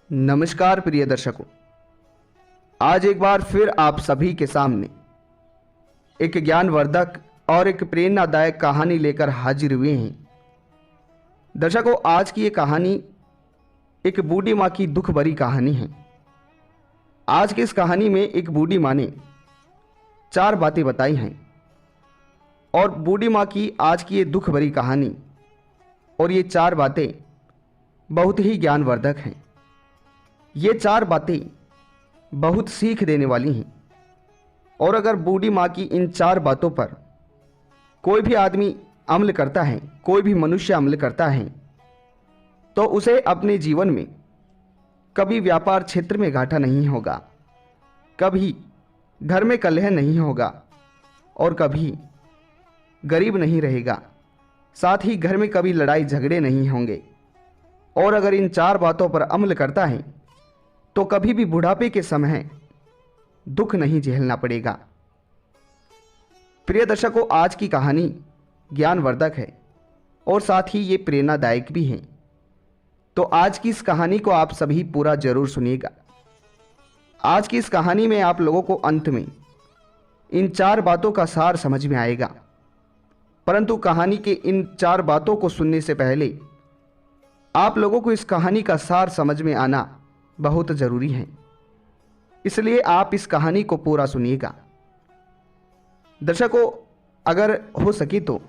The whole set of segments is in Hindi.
नमस्कार प्रिय दर्शकों, आज एक बार फिर आप सभी के सामने एक ज्ञानवर्धक और एक प्रेरणादायक कहानी लेकर हाजिर हुए हैं। दर्शकों, आज की ये कहानी एक बूढ़ी माँ की दुख भरी कहानी है। आज की इस कहानी में एक बूढ़ी माँ ने 4 बातें बताई हैं और बूढ़ी माँ की आज की ये दुख भरी कहानी और ये 4 बातें बहुत ही ज्ञानवर्धक हैं। ये 4 बातें बहुत सीख देने वाली हैं और अगर बूढ़ी माँ की इन 4 बातों पर कोई भी आदमी अमल करता है, कोई भी मनुष्य अमल करता है, तो उसे अपने जीवन में कभी व्यापार क्षेत्र में घाटा नहीं होगा, कभी घर में कलह नहीं होगा और कभी गरीब नहीं रहेगा। साथ ही घर में कभी लड़ाई झगड़े नहीं होंगे और अगर इन 4 बातों पर अमल करता है तो कभी भी बुढ़ापे के समय दुख नहीं झेलना पड़ेगा। प्रिय दर्शकों, आज की कहानी ज्ञानवर्धक है और साथ ही ये प्रेरणादायक भी है। तो आज की इस कहानी को आप सभी पूरा जरूर सुनिएगा। आज की इस कहानी में आप लोगों को अंत में इन 4 बातों का सार समझ में आएगा, परंतु कहानी के इन 4 बातों को सुनने से पहले आप लोगों को इस कहानी का सार समझ में आना बहुत ज़रूरी है, इसलिए आप इस कहानी को पूरा सुनिएगा। दर्शकों, अगर हो सके तो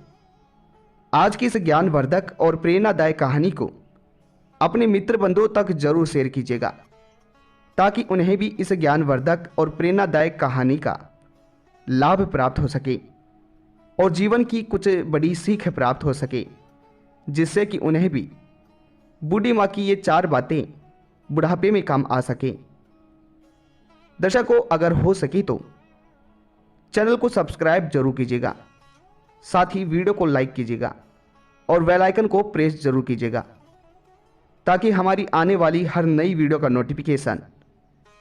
आज की इस ज्ञानवर्धक और प्रेरणादायक कहानी को अपने मित्र बंधुओं तक जरूर शेयर कीजिएगा, ताकि उन्हें भी इस ज्ञानवर्धक और प्रेरणादायक कहानी का लाभ प्राप्त हो सके और जीवन की कुछ बड़ी सीख प्राप्त हो सके, जिससे कि उन्हें भी बूढ़ी माँ की ये 4 बातें बुढ़ापे में काम आ सके। दर्शकों, अगर हो सके तो चैनल को सब्सक्राइब जरूर कीजिएगा, साथ ही वीडियो को लाइक कीजिएगा और बेल आइकन को प्रेस जरूर कीजिएगा, ताकि हमारी आने वाली हर नई वीडियो का नोटिफिकेशन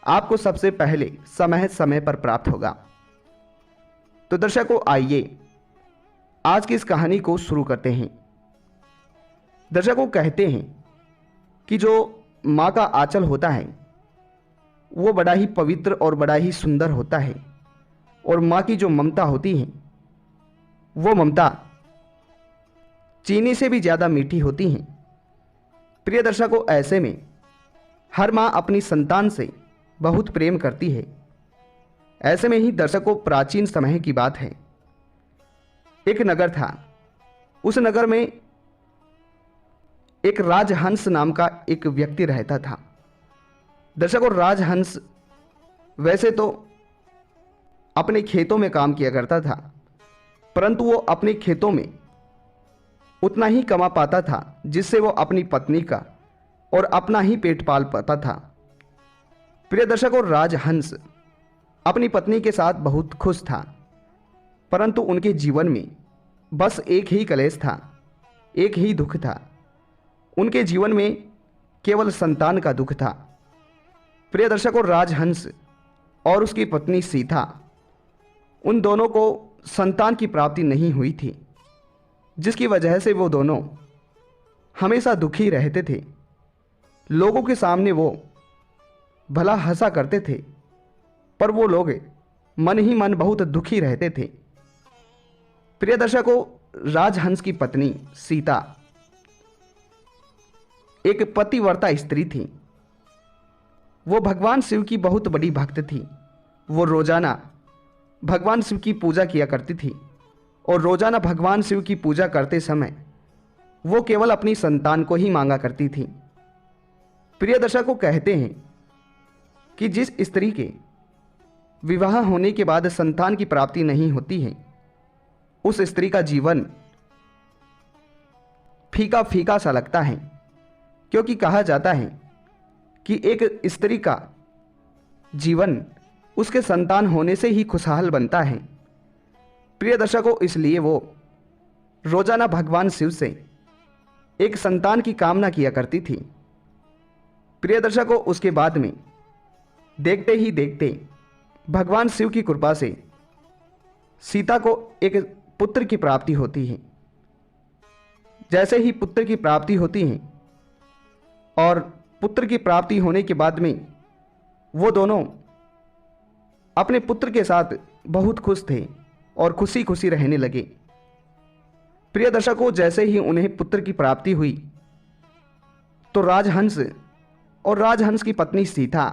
आपको सबसे पहले समय समय पर प्राप्त होगा। तो दर्शकों, आइए आज की इस कहानी को शुरू करते हैं। दर्शकों, कहते हैं कि जो माँ का आंचल होता है वो बड़ा ही पवित्र और बड़ा ही सुंदर होता है और माँ की जो ममता होती है वो ममता चीनी से भी ज़्यादा मीठी होती है। प्रिय दर्शकों, ऐसे में हर माँ अपनी संतान से बहुत प्रेम करती है। ऐसे में ही दर्शकों, प्राचीन समय की बात है। एक नगर था। उस नगर में एक राजहंस नाम का एक व्यक्ति रहता था। दर्शकों, राजहंस वैसे तो अपने खेतों में काम किया करता था, परंतु वो अपने खेतों में उतना ही कमा पाता था जिससे वो अपनी पत्नी का और अपना ही पेट पाल पाता था। प्रिय दर्शकों, राजहंस अपनी पत्नी के साथ बहुत खुश था, परंतु उनके जीवन में बस एक ही कलेश था, एक ही दुख था। उनके जीवन में केवल संतान का दुख था। प्रिय दर्शकों, राजहंस और उसकी पत्नी सीता, उन दोनों को संतान की प्राप्ति नहीं हुई थी, जिसकी वजह से वो दोनों हमेशा दुखी रहते थे। लोगों के सामने वो भला हंसा करते थे, पर वो लोग मन ही मन बहुत दुखी रहते थे। प्रिय दर्शकों, राजहंस की पत्नी सीता एक पतिव्रता स्त्री थी। वो भगवान शिव की बहुत बड़ी भक्त थी। वो रोजाना भगवान शिव की पूजा किया करती थी और रोजाना भगवान शिव की पूजा करते समय वो केवल अपनी संतान को ही मांगा करती थी। प्रिय दर्शकों, कहते हैं कि जिस स्त्री के विवाह होने के बाद संतान की प्राप्ति नहीं होती है, उस स्त्री का जीवन फीका फीका सा लगता है, क्योंकि कहा जाता है कि एक स्त्री का जीवन उसके संतान होने से ही खुशहाल बनता है। प्रिय दर्शकों, इसलिए वो रोजाना भगवान शिव से एक संतान की कामना किया करती थी। प्रिय दर्शकों, उसके बाद में देखते ही देखते भगवान शिव की कृपा से सीता को एक पुत्र की प्राप्ति होती है। जैसे ही पुत्र की प्राप्ति होती है और पुत्र की प्राप्ति होने के बाद में वो दोनों अपने पुत्र के साथ बहुत खुश थे और खुशी खुशी रहने लगे। प्रिय दर्शकों, जैसे ही उन्हें पुत्र की प्राप्ति हुई तो राजहंस और राजहंस की पत्नी सीता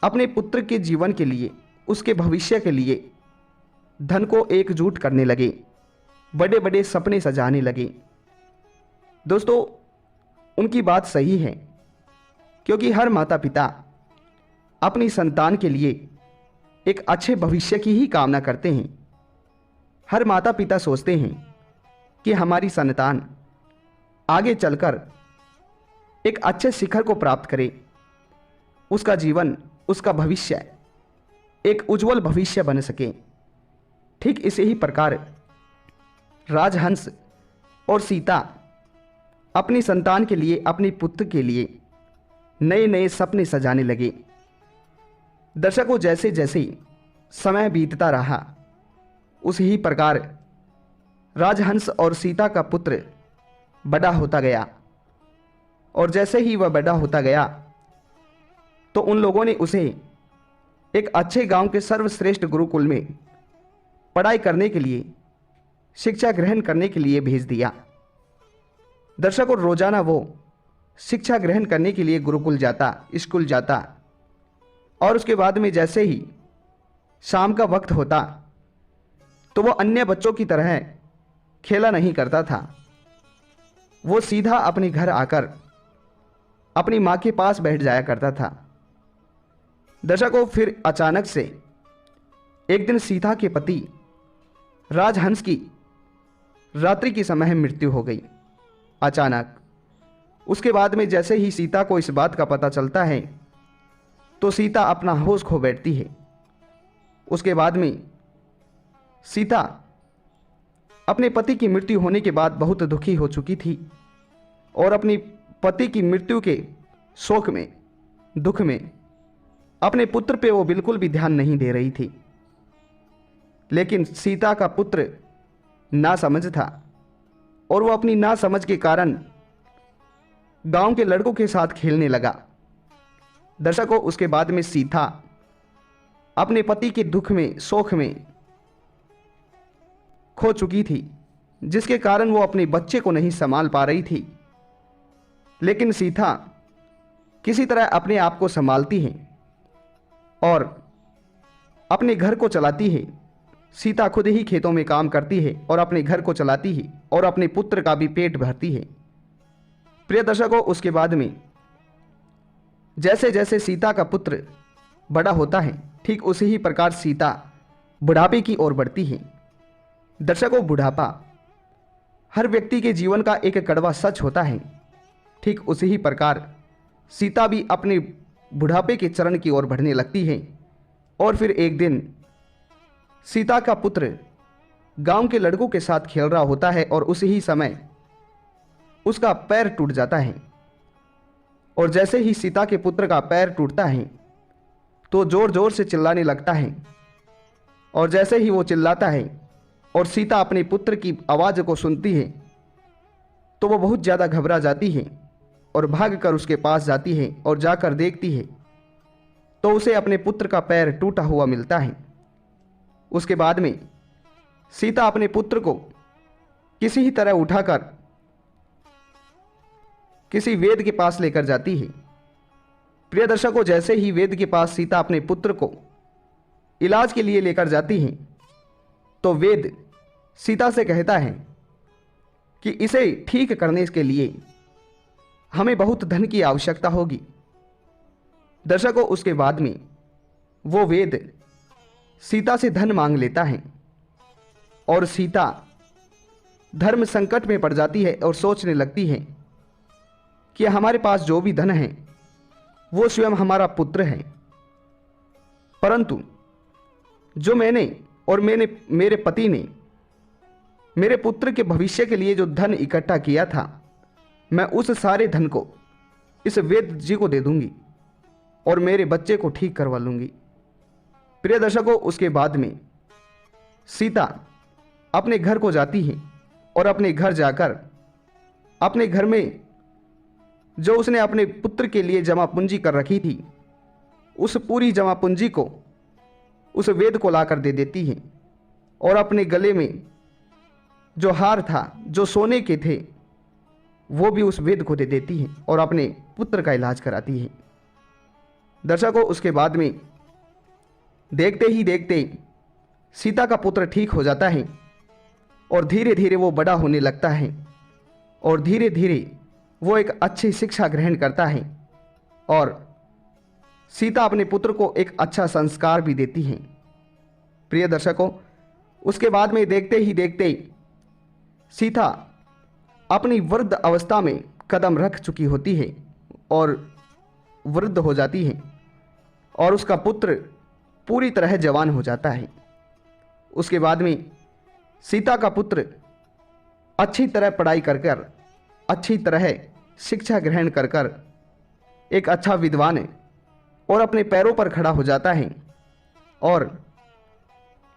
अपने पुत्र के जीवन के लिए, उसके भविष्य के लिए धन को एकजुट करने लगे, बड़े बड़े सपने सजाने लगे। दोस्तों, उनकी बात सही है, क्योंकि हर माता पिता अपनी संतान के लिए एक अच्छे भविष्य की ही कामना करते हैं। हर माता पिता सोचते हैं कि हमारी संतान आगे चलकर एक अच्छे शिखर को प्राप्त करे, उसका जीवन, उसका भविष्य एक उज्जवल भविष्य बन सके। ठीक इसी ही प्रकार राजहंस और सीता अपनी संतान के लिए, अपने पुत्र के लिए नए नए सपने सजाने लगे। दर्शकों, जैसे जैसे समय बीतता रहा उसी ही प्रकार राजहंस और सीता का पुत्र बड़ा होता गया, और जैसे ही वह बड़ा होता गया तो उन लोगों ने उसे एक अच्छे गांव के सर्वश्रेष्ठ गुरुकुल में पढ़ाई करने के लिए, शिक्षा ग्रहण करने के लिए भेज दिया। दर्शकों, रोजाना वो शिक्षा ग्रहण करने के लिए गुरुकुल जाता, स्कूल जाता, और उसके बाद में जैसे ही शाम का वक्त होता तो वो अन्य बच्चों की तरह खेला नहीं करता था। वो सीधा अपने घर आकर अपनी माँ के पास बैठ जाया करता था। दर्शकों, फिर अचानक से एक दिन सीता के पति राजहंस की रात्रि के समय मृत्यु हो गई अचानक। उसके बाद में जैसे ही सीता को इस बात का पता चलता है तो सीता अपना होश खो बैठती है। उसके बाद में सीता अपने पति की मृत्यु होने के बाद बहुत दुखी हो चुकी थी और अपनी पति की मृत्यु के शोक में, दुख में अपने पुत्र पे वो बिल्कुल भी ध्यान नहीं दे रही थी। लेकिन सीता का पुत्र नासमझ था और वो अपनी नासमझ के कारण गांव के लड़कों के साथ खेलने लगा। दर्शकों, उसके बाद में सीता अपने पति के दुख में, शोक में खो चुकी थी, जिसके कारण वो अपने बच्चे को नहीं संभाल पा रही थी। लेकिन सीता किसी तरह अपने आप को संभालती है और अपने घर को चलाती है। सीता खुद ही खेतों में काम करती है और अपने घर को चलाती है और अपने पुत्र का भी पेट भरती है। प्रिय दर्शकों, उसके बाद में जैसे जैसे सीता का पुत्र बड़ा होता है, ठीक उसी ही प्रकार सीता बुढ़ापे की ओर बढ़ती है। दर्शकों, बुढ़ापा हर व्यक्ति के जीवन का एक कड़वा सच होता है। ठीक उसी ही प्रकार सीता भी अपने बुढ़ापे के चरण की ओर बढ़ने लगती है। और फिर एक दिन सीता का पुत्र गांव के लड़कों के साथ खेल रहा होता है और उसी ही समय उसका पैर टूट जाता है। और जैसे ही सीता के पुत्र का पैर टूटता है तो जोर जोर से चिल्लाने लगता है, और जैसे ही वो चिल्लाता है और सीता अपने पुत्र की आवाज़ को सुनती है तो वो बहुत ज़्यादा घबरा जाती है और भागकर उसके पास जाती है और जाकर देखती है तो उसे अपने पुत्र का पैर टूटा हुआ मिलता है। उसके बाद में सीता अपने पुत्र को किसी ही तरह उठाकर किसी वेद के पास लेकर जाती है। प्रिय दर्शकों, जैसे ही वेद के पास सीता अपने पुत्र को इलाज के लिए लेकर जाती है तो वेद सीता से कहता है कि इसे ठीक करने के लिए हमें बहुत धन की आवश्यकता होगी। दर्शकों, उसके बाद में वो वेद सीता से धन मांग लेता है और सीता धर्म संकट में पड़ जाती है और सोचने लगती है कि हमारे पास जो भी धन है वो स्वयं हमारा पुत्र है, परंतु जो मैंने और मेरे पति ने मेरे पुत्र के भविष्य के लिए जो धन इकट्ठा किया था, मैं उस सारे धन को इस वेद जी को दे दूंगी और मेरे बच्चे को ठीक करवा लूंगी। प्रिय दर्शकों, उसके बाद में सीता अपने घर को जाती है और अपने घर जाकर अपने घर में जो उसने अपने पुत्र के लिए जमा पूंजी कर रखी थी, उस पूरी जमा पूंजी को उस वेद को लाकर दे देती है और अपने गले में जो हार था, जो सोने के थे, वो भी उस वेद को दे देती है और अपने पुत्र का इलाज कराती है। दर्शकों, उसके बाद में देखते ही देखते सीता का पुत्र ठीक हो जाता है और धीरे धीरे वो बड़ा होने लगता है और धीरे धीरे वो एक अच्छी शिक्षा ग्रहण करता है और सीता अपने पुत्र को एक अच्छा संस्कार भी देती हैं। प्रिय दर्शकों, उसके बाद में देखते ही देखते सीता अपनी वृद्ध अवस्था में कदम रख चुकी होती है और वृद्ध हो जाती है और उसका पुत्र पूरी तरह जवान हो जाता है। उसके बाद में सीता का पुत्र अच्छी तरह पढ़ाई कर कर, अच्छी तरह शिक्षा ग्रहण कर कर एक अच्छा विद्वान है और अपने पैरों पर खड़ा हो जाता है और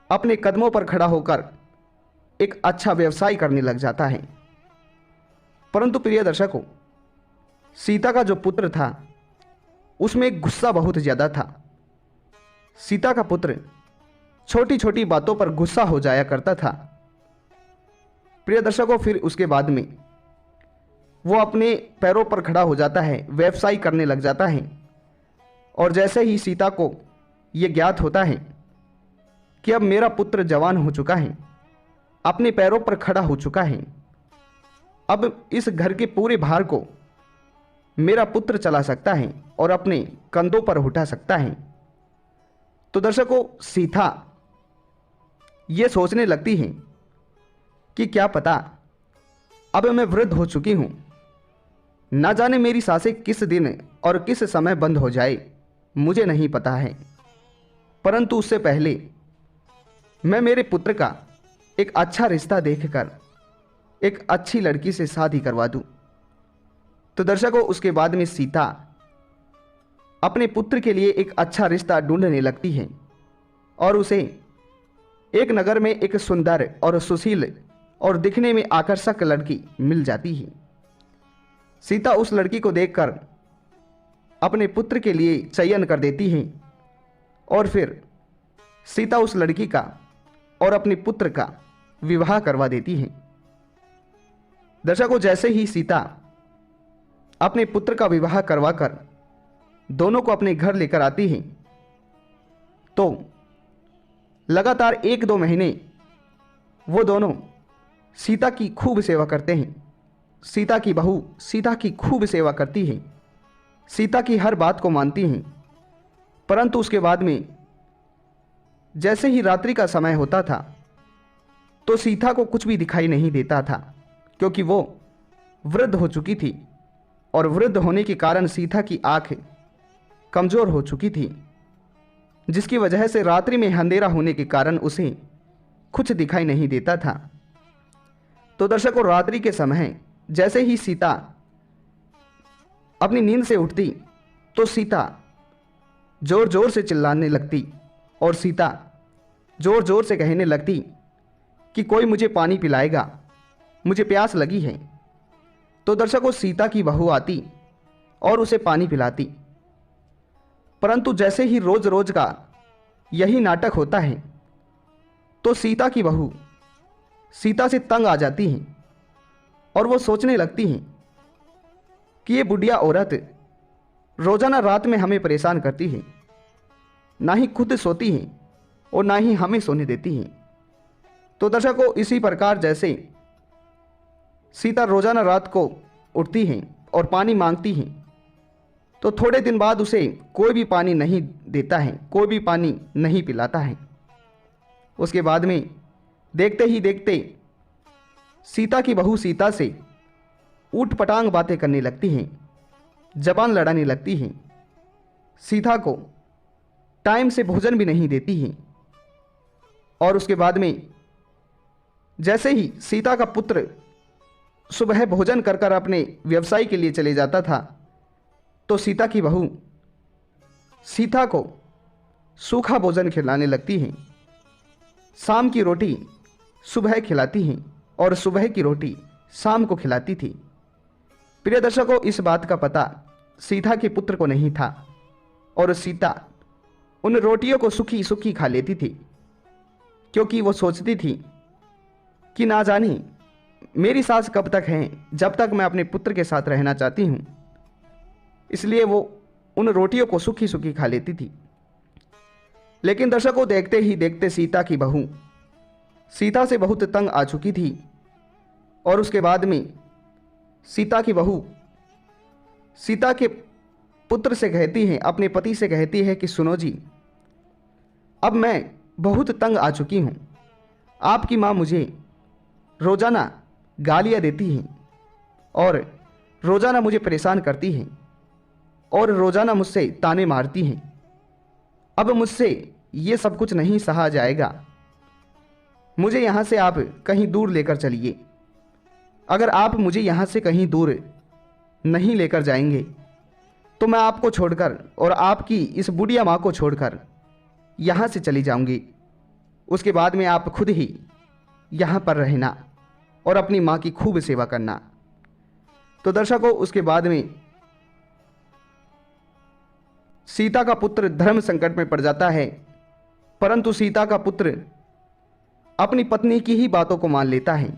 अपने कदमों पर खड़ा होकर एक अच्छा व्यवसाय करने लग जाता है। परंतु प्रिय दर्शकों, सीता का जो पुत्र था उसमें गुस्सा बहुत ज़्यादा था। सीता का पुत्र छोटी छोटी बातों पर गुस्सा हो जाया करता था। प्रिय दर्शकों, फिर उसके बाद में वो अपने पैरों पर खड़ा हो जाता है, व्यवसाय करने लग जाता है और जैसे ही सीता को ये ज्ञात होता है कि अब मेरा पुत्र जवान हो चुका है, अपने पैरों पर खड़ा हो चुका है, अब इस घर के पूरे भार को मेरा पुत्र चला सकता है और अपने कंधों पर उठा सकता है, तो दर्शकों, सीता ये सोचने लगती है कि क्या पता अब मैं वृद्ध हो चुकी हूं, ना जाने मेरी सांसें किस दिन और किस समय बंद हो जाए, मुझे नहीं पता है, परंतु उससे पहले मैं मेरे पुत्र का एक अच्छा रिश्ता देखकर एक अच्छी लड़की से शादी करवा दूं। तो दर्शकों, उसके बाद में सीता अपने पुत्र के लिए एक अच्छा रिश्ता ढूंढने लगती है और उसे एक नगर में एक सुंदर और सुशील और दिखने में आकर्षक लड़की मिल जाती है। सीता उस लड़की को देखकर अपने पुत्र के लिए चयन कर देती है और फिर सीता उस लड़की का और अपने पुत्र का विवाह करवा देती है। दर्शकों, जैसे ही सीता अपने पुत्र का विवाह करवाकर दोनों को अपने घर लेकर आती है, तो लगातार 1-2 महीने वो दोनों सीता की खूब सेवा करते हैं। सीता की बहू सीता की खूब सेवा करती है, सीता की हर बात को मानती हैं। परंतु उसके बाद में जैसे ही रात्रि का समय होता था तो सीता को कुछ भी दिखाई नहीं देता था, क्योंकि वो वृद्ध हो चुकी थी और वृद्ध होने के कारण सीता की आंख कमज़ोर हो चुकी थी, जिसकी वजह से रात्रि में अंधेरा होने के कारण उसे कुछ दिखाई नहीं देता था। तो दर्शकों, रात्रि के समय जैसे ही सीता अपनी नींद से उठती तो सीता जोर जोर से चिल्लाने लगती और सीता जोर जोर से कहने लगती कि कोई मुझे पानी पिलाएगा, मुझे प्यास लगी है। तो दर्शकों, सीता की बहू आती और उसे पानी पिलाती। परंतु जैसे ही रोज रोज का यही नाटक होता है तो सीता की बहू सीता से तंग आ जाती हैं और वो सोचने लगती हैं कि ये बुढ़िया औरत रोजाना रात में हमें परेशान करती है, ना ही खुद सोती है और ना ही हमें सोने देती है। तो दर्शकों, इसी प्रकार जैसे सीता रोजाना रात को उठती हैं और पानी मांगती हैं, तो थोड़े दिन बाद उसे कोई भी पानी नहीं देता है, कोई भी पानी नहीं पिलाता है। उसके बाद में देखते ही देखते सीता की बहू सीता से ऊट पटांग बातें करने लगती हैं, जबान लड़ाने लगती हैं, सीता को टाइम से भोजन भी नहीं देती हैं। और उसके बाद में जैसे ही सीता का पुत्र सुबह भोजन कर कर अपने व्यवसाय के लिए चले जाता था तो सीता की बहू सीता को सूखा भोजन खिलाने लगती हैं। शाम की रोटी सुबह खिलाती हैं और सुबह की रोटी शाम को खिलाती थी। प्रिय दर्शकों, इस बात का पता सीता के पुत्र को नहीं था और सीता उन रोटियों को सूखी सूखी खा लेती थी, क्योंकि वो सोचती थी कि ना जाने मेरी सास कब तक है, जब तक मैं अपने पुत्र के साथ रहना चाहती हूँ। इसलिए वो उन रोटियों को सूखी सूखी खा लेती थी। लेकिन दर्शकों, देखते ही देखते सीता की बहू सीता से बहुत तंग आ चुकी थी और उसके बाद में सीता की बहू सीता के पुत्र से कहती है, अपने पति से कहती है कि सुनो जी, अब मैं बहुत तंग आ चुकी हूँ। आपकी माँ मुझे रोज़ाना गालियाँ देती हैं और रोज़ाना मुझे परेशान करती हैं और रोज़ाना मुझसे ताने मारती हैं। अब मुझसे ये सब कुछ नहीं सहा जाएगा। मुझे यहाँ से आप कहीं दूर लेकर चलिए। अगर आप मुझे यहाँ से कहीं दूर नहीं लेकर जाएंगे तो मैं आपको छोड़कर और आपकी इस बुढ़िया माँ को छोड़कर यहाँ से चली जाऊँगी। उसके बाद में आप खुद ही यहाँ पर रहना और अपनी माँ की खूब सेवा करना। तो दर्शकों, उसके बाद में सीता का पुत्र धर्म संकट में पड़ जाता है, परंतु सीता का पुत्र अपनी पत्नी की ही बातों को मान लेता है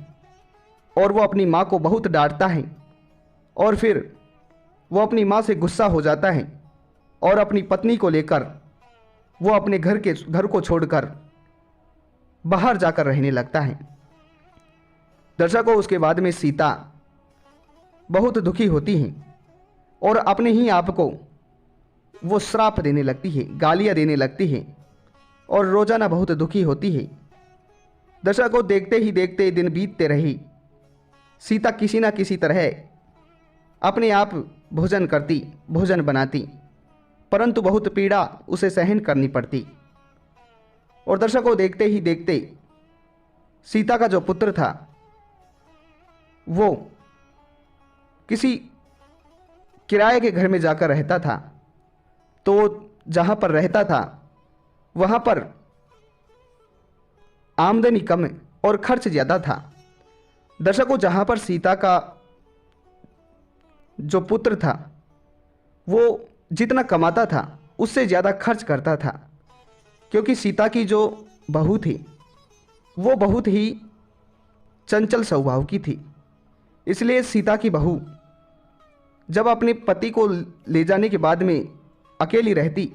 और वो अपनी माँ को बहुत डांटता है और फिर वो अपनी माँ से गुस्सा हो जाता है और अपनी पत्नी को लेकर वो अपने घर को छोड़कर बाहर जाकर रहने लगता है। दर्शकों, उसके बाद में सीता बहुत दुखी होती हैं और अपने ही आप को वो श्राप देने लगती है, गालियाँ देने लगती है और रोज़ाना बहुत दुखी होती है। दर्शकों, देखते ही देखते दिन बीतते रही। सीता किसी न किसी तरह अपने आप भोजन बनाती, परंतु बहुत पीड़ा उसे सहन करनी पड़ती। और दर्शकों, देखते ही देखते सीता का जो पुत्र था वो किसी किराए के घर में जाकर रहता था। तो जहाँ पर रहता था वहाँ पर आमदनी कम और खर्च ज़्यादा था। दर्शकों, जहाँ पर सीता का जो पुत्र था वो जितना कमाता था उससे ज़्यादा खर्च करता था, क्योंकि सीता की जो बहू थी वो बहुत ही चंचल स्वभाव की थी। इसलिए सीता की बहू जब अपने पति को ले जाने के बाद में अकेली रहती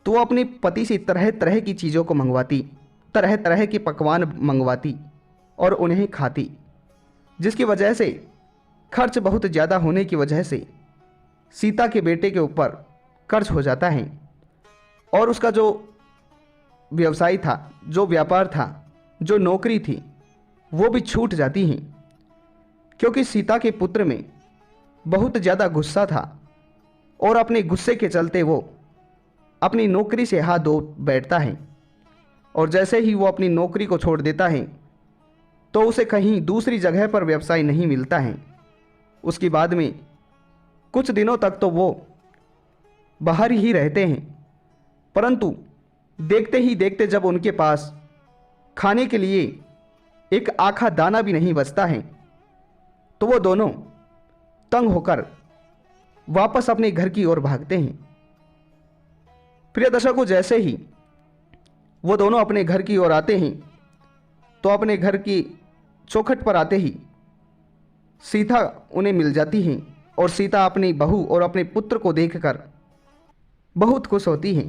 तो वो अपने पति से तरह तरह की चीज़ों को मंगवाती, तरह तरह के पकवान मंगवाती और उन्हें खाती, जिसकी वजह से खर्च बहुत ज़्यादा होने की वजह से सीता के बेटे के ऊपर कर्ज हो जाता है और उसका जो व्यवसाय था, जो व्यापार था, जो नौकरी थी, वो भी छूट जाती हैं, क्योंकि सीता के पुत्र में बहुत ज़्यादा गुस्सा था और अपने गुस्से के चलते वो अपनी नौकरी से हाथ धो बैठता है और जैसे ही वो अपनी नौकरी को छोड़ देता है तो उसे कहीं दूसरी जगह पर व्यवसाय नहीं मिलता है। उसके बाद में कुछ दिनों तक तो वो बाहर ही रहते हैं, परंतु देखते ही देखते जब उनके पास खाने के लिए एक आखा दाना भी नहीं बचता है तो वो दोनों तंग होकर वापस अपने घर की ओर भागते हैं। प्रिय दर्शकों, जैसे ही वो दोनों अपने घर की ओर आते हैं तो अपने घर की चौखट पर आते ही सीता उन्हें मिल जाती हैं और सीता अपनी बहू और अपने पुत्र को देखकर बहुत खुश होती हैं।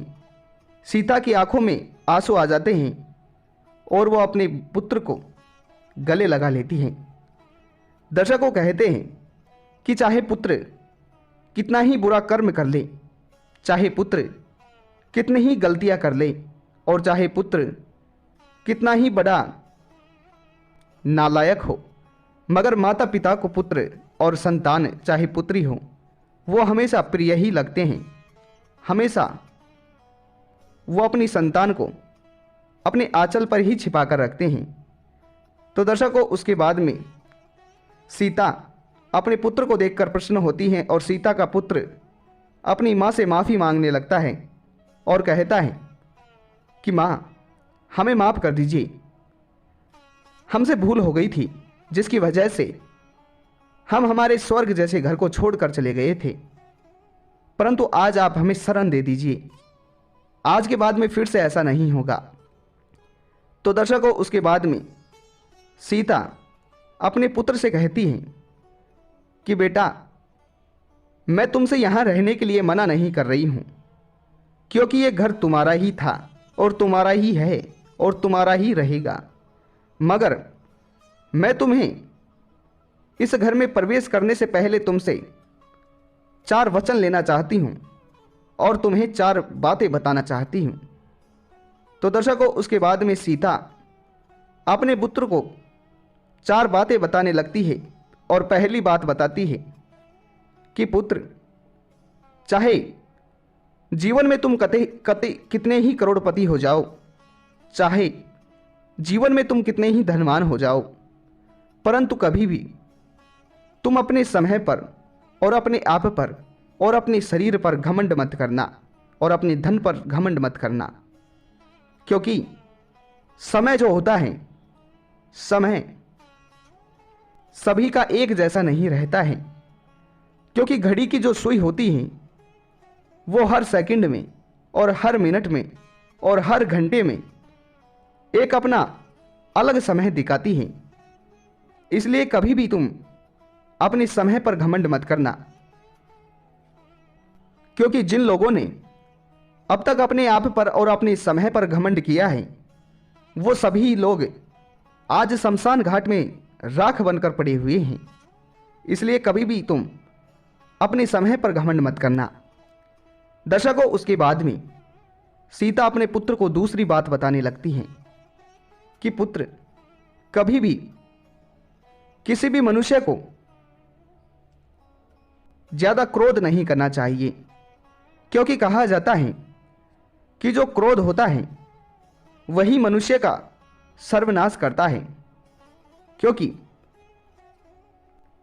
सीता की आंखों में आंसू आ जाते हैं और वो अपने पुत्र को गले लगा लेती हैं। दर्शकों, कहते हैं कि चाहे पुत्र कितना ही बुरा कर्म कर ले, चाहे पुत्र कितनी ही गलतियां कर ले और चाहे पुत्र कितना ही बड़ा नालायक हो, मगर माता पिता को पुत्र और संतान चाहे पुत्री हो वो हमेशा प्रिय ही लगते हैं। हमेशा वो अपनी संतान को अपने आंचल पर ही छिपा कर रखते हैं। तो दर्शकों, उसके बाद में सीता अपने पुत्र को देखकर प्रसन्न होती हैं और सीता का पुत्र अपनी माँ से माफ़ी मांगने लगता है और कहता है कि माँ, हमें माफ़ कर दीजिए, हमसे भूल हो गई थी जिसकी वजह से हम हमारे स्वर्ग जैसे घर को छोड़कर चले गए थे, परंतु आज आप हमें शरण दे दीजिए। आज के बाद में फिर से ऐसा नहीं होगा। तो दर्शकों, उसके बाद में सीता अपने पुत्र से कहती हैं कि बेटा, मैं तुमसे यहाँ रहने के लिए मना नहीं कर रही हूँ, क्योंकि ये घर तुम्हारा ही था और तुम्हारा ही है और तुम्हारा ही रहेगा। मगर मैं तुम्हें इस घर में प्रवेश करने से पहले तुमसे 4 वचन लेना चाहती हूँ और तुम्हें 4 बातें बताना चाहती हूँ। तो दर्शकों, उसके बाद में सीता अपने पुत्र को 4 बातें बताने लगती है और पहली बात बताती है कि पुत्र, चाहे जीवन में तुम कितने ही करोड़पति हो जाओ, चाहे जीवन में तुम कितने ही धनवान हो जाओ, परंतु कभी भी तुम अपने समय पर और अपने आप पर और अपने शरीर पर घमंड मत करना और अपने धन पर घमंड मत करना। क्योंकि समय जो होता है, समय सभी का एक जैसा नहीं रहता है। क्योंकि घड़ी की जो सुई होती है वो हर सेकंड में और हर मिनट में और हर घंटे में एक अपना अलग समय दिखाती है। इसलिए कभी भी तुम अपने समय पर घमंड मत करना। क्योंकि जिन लोगों ने अब तक अपने आप पर और अपने समय पर घमंड किया है, वो सभी लोग आज शमशान घाट में राख बनकर पड़े हुए हैं। इसलिए कभी भी तुम अपने समय पर घमंड मत करना। दर्शकों, उसके बाद में सीता अपने पुत्र को दूसरी बात बताने लगती हैं कि पुत्र, कभी भी किसी भी मनुष्य को ज्यादा क्रोध नहीं करना चाहिए। क्योंकि कहा जाता है कि जो क्रोध होता है वही मनुष्य का सर्वनाश करता है। क्योंकि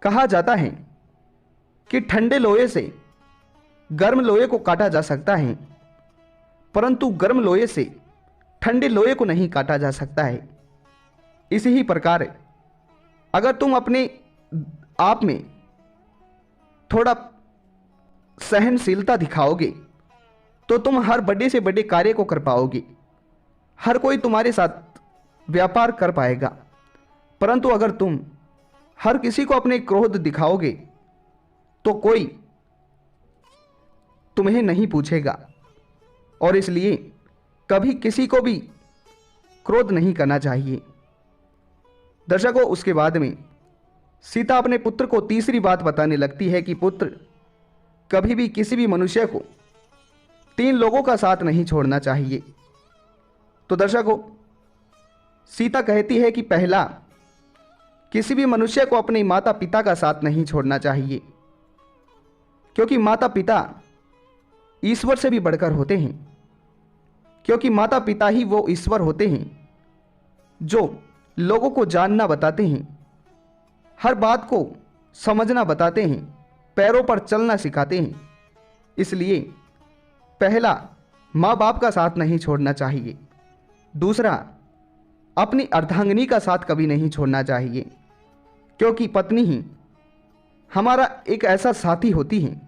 कहा जाता है कि ठंडे लोहे से गर्म लोहे को काटा जा सकता है, परंतु गर्म लोहे से ठंडे लोहे को नहीं काटा जा सकता है। इसी ही प्रकार अगर तुम अपने आप में थोड़ा सहनशीलता दिखाओगे तो तुम हर बड़े से बड़े कार्य को कर पाओगे, हर कोई तुम्हारे साथ व्यापार कर पाएगा। परंतु अगर तुम हर किसी को अपने क्रोध दिखाओगे तो कोई तुम्हें नहीं पूछेगा। और इसलिए कभी किसी को भी क्रोध नहीं करना चाहिए। दर्शकों, उसके बाद में सीता अपने पुत्र को तीसरी बात बताने लगती है कि पुत्र, कभी भी किसी भी मनुष्य को 3 लोगों का साथ नहीं छोड़ना चाहिए। तो दर्शकों, सीता कहती है कि पहला, किसी भी मनुष्य को अपने माता पिता का साथ नहीं छोड़ना चाहिए। क्योंकि माता पिता ईश्वर से भी बढ़कर होते हैं। क्योंकि माता पिता ही वो ईश्वर होते हैं जो लोगों को जानना बताते हैं, हर बात को समझना बताते हैं, पैरों पर चलना सिखाते हैं। इसलिए पहला, माँ बाप का साथ नहीं छोड़ना चाहिए। दूसरा, अपनी अर्धांगिनी का साथ कभी नहीं छोड़ना चाहिए। क्योंकि पत्नी ही हमारा एक ऐसा साथी होती है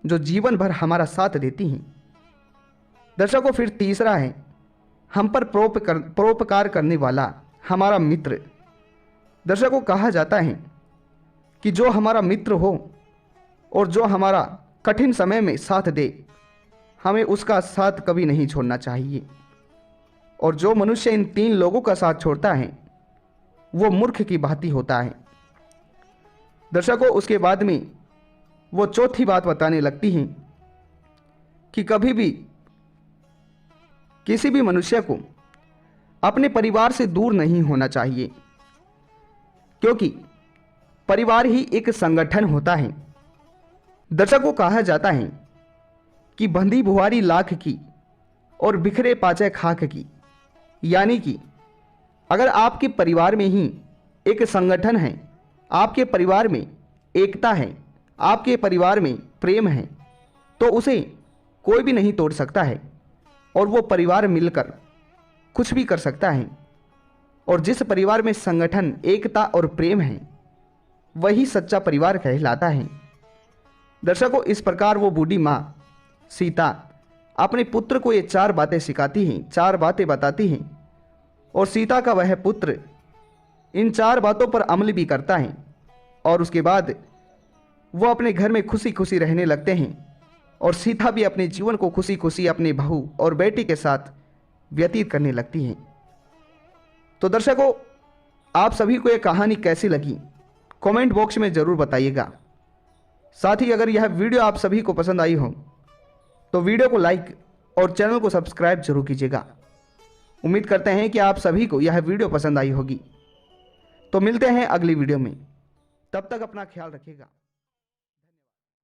जो जीवन भर हमारा साथ देती हैं। दर्शकों, फिर तीसरा है हम पर परोपकार करने वाला हमारा मित्र। दर्शकों, कहा जाता है कि जो हमारा मित्र हो और जो हमारा कठिन समय में साथ दे, हमें उसका साथ कभी नहीं छोड़ना चाहिए। और जो मनुष्य इन 3 लोगों का साथ छोड़ता है वो मूर्ख की भांति होता है। दर्शकों, उसके बाद में वो चौथी बात बताने लगती हैं कि कभी भी किसी भी मनुष्य को अपने परिवार से दूर नहीं होना चाहिए। क्योंकि परिवार ही एक संगठन होता है। दर्शकों, कहा जाता है कि बंधी बुहारी लाख की और बिखरे पाचे खाक की। यानी कि अगर आपके परिवार में ही एक संगठन है, आपके परिवार में एकता है, आपके परिवार में प्रेम है, तो उसे कोई भी नहीं तोड़ सकता है और वो परिवार मिलकर कुछ भी कर सकता है। और जिस परिवार में संगठन, एकता और प्रेम है, वही सच्चा परिवार कहलाता है। दर्शकों, इस प्रकार वो बूढ़ी माँ सीता अपने पुत्र को ये 4 बातें सिखाती हैं, 4 बातें बताती हैं, और सीता का वह पुत्र इन 4 बातों पर अमल भी करता है। और उसके बाद वो अपने घर में खुशी खुशी रहने लगते हैं, और सीता भी अपने जीवन को खुशी खुशी अपने बहू और बेटी के साथ व्यतीत करने लगती हैं। तो दर्शकों, आप सभी को यह कहानी कैसी लगी कमेंट बॉक्स में ज़रूर बताइएगा। साथ ही अगर यह वीडियो आप सभी को पसंद आई हो तो वीडियो को लाइक और चैनल को सब्सक्राइब जरूर कीजिएगा। उम्मीद करते हैं कि आप सभी को यह वीडियो पसंद आई होगी। तो मिलते हैं अगली वीडियो में, तब तक अपना ख्याल रखिएगा।